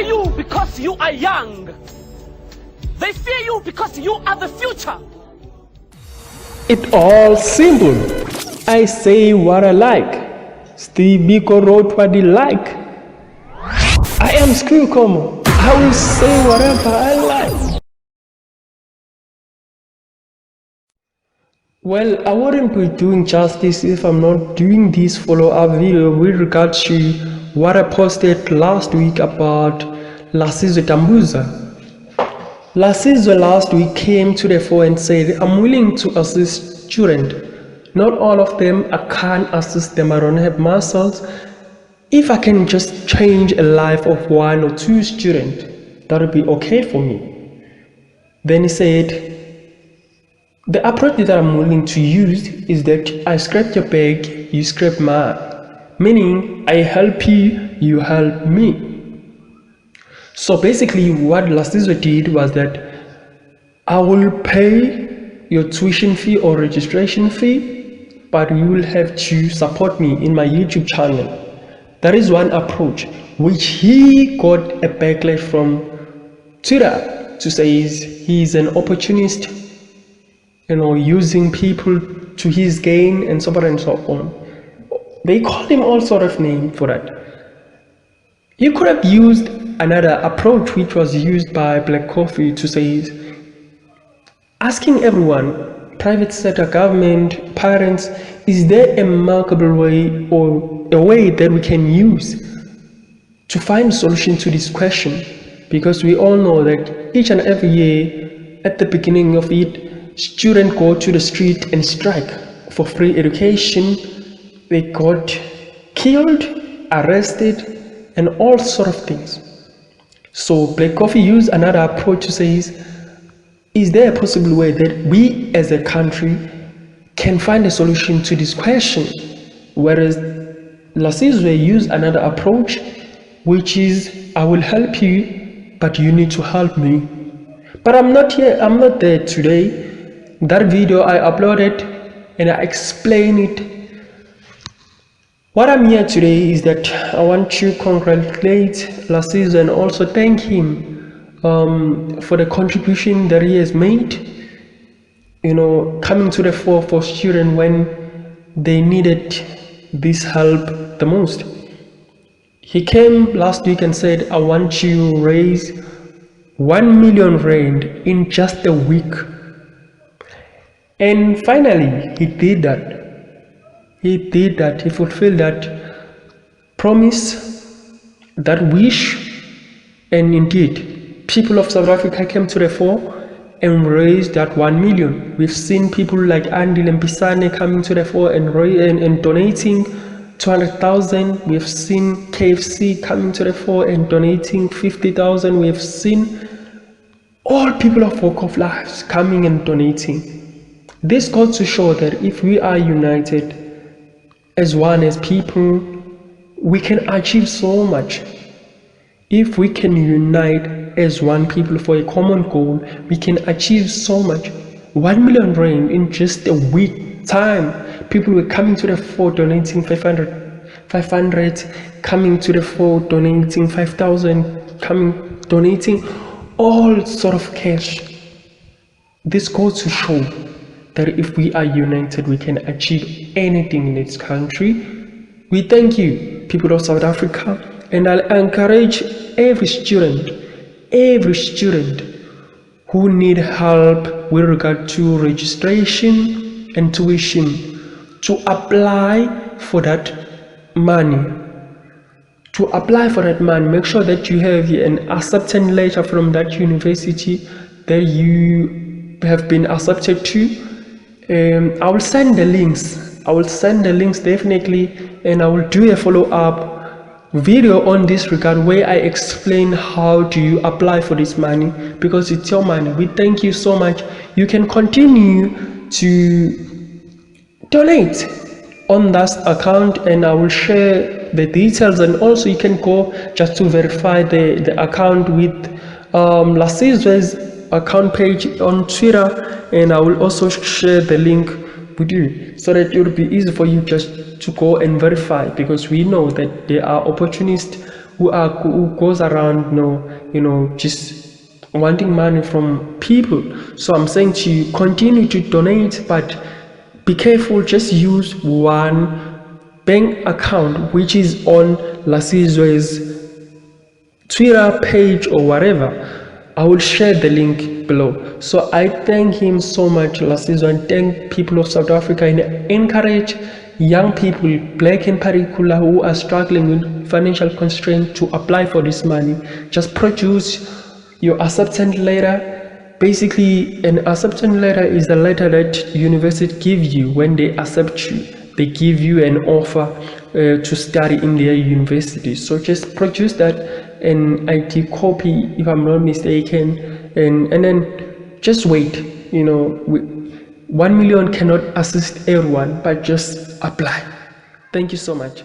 you because you are young. They fear you because you are the future. It all simple. I say what I like. Steve Biko wrote what he like. I am Screw Como. I will say whatever I like. Well, I wouldn't be doing justice if I'm not doing this follow-up video with regards to what I posted last week about Lasizwe Dambuza. Lasizwe last week came to the fore and said, I'm willing to assist students. Not all of them, I can't assist them, I don't have muscles. If I can just change a life of 1 or 2 students, that would be okay for me. Then he said, the approach that I'm willing to use is that I scrape your back, you scrape mine. Meaning, I help you, you help me. So basically what Lasizwe did was that I will pay your tuition fee or registration fee, but you will have to support me in my YouTube channel. That is one approach, which he got a backlash from Twitter to say he's an opportunist, using people to his gain and so on and so on. They called him all sort of names for that. He could have used another approach which was used by Black Coffee to say, asking everyone, private sector, government, parents, is there a remarkable way or a way that we can use to find a solution to this question? Because we all know that each and every year at the beginning of it, students go to the street and strike for free education. They got killed, arrested, and all sort of things. So Black Coffee used another approach to say, is there a possible way that we as a country can find a solution to this question? Whereas Lasizwe used another approach, which is, I will help you, but you need to help me. But I'm not there today. That video I uploaded and I explained it. What I'm here today is that I want to congratulate Lasizwe and also thank him for the contribution that he has made, coming to the fore for students when they needed this help the most. He came last week and said, I want to raise 1 million rand in just a week. And finally, he did that. He fulfilled that promise, that wish, and indeed, people of South Africa came to the fore and raised that 1 million. We've seen people like Andy Lempisane coming to the fore and donating 200,000. We've seen KFC coming to the fore and donating 50,000. We've seen all people of Walk of Lives coming and donating. This goes to show that if we are united as one, as people, we can achieve so much. If we can unite as one people for a common goal, we can achieve so much. 1 million rand in just a week time. People were coming to the fore donating 500, coming to the fore donating 5,000, donating all sort of cash. This goes to show that if we are united, we can achieve anything in this country. We thank you, people of South Africa, and I'll encourage every student who need help with regard to registration and tuition to apply for that money. Make sure that you have an acceptance letter from that university that you have been accepted to. I will send the links. Definitely, and I will do a follow-up video on this regard where I explain how do you apply for this money, because it's your money. We thank you so much. You can continue to donate on that account and I will share the details, and also you can go just to verify the account with Lasizwe's account page on Twitter, and I will also share the link with you so that it will be easy for you just to go and verify, because we know that there are opportunists who goes around, just wanting money from people. So I'm saying to you, continue to donate, but be careful. Just use one bank account which is on Lasizwe's Twitter page or whatever. I will share the link below. So I thank him so much, Lasizwe, and thank people of South Africa, and encourage young people, black in particular, who are struggling with financial constraint to apply for this money. Just produce your acceptance letter. Basically, an acceptance letter is the letter that university gives you when they accept you. They give you an offer to study in their university. So just produce that, an IT copy, if I'm not mistaken, and then just wait. 1 million cannot assist everyone, but just apply. Thank you so much.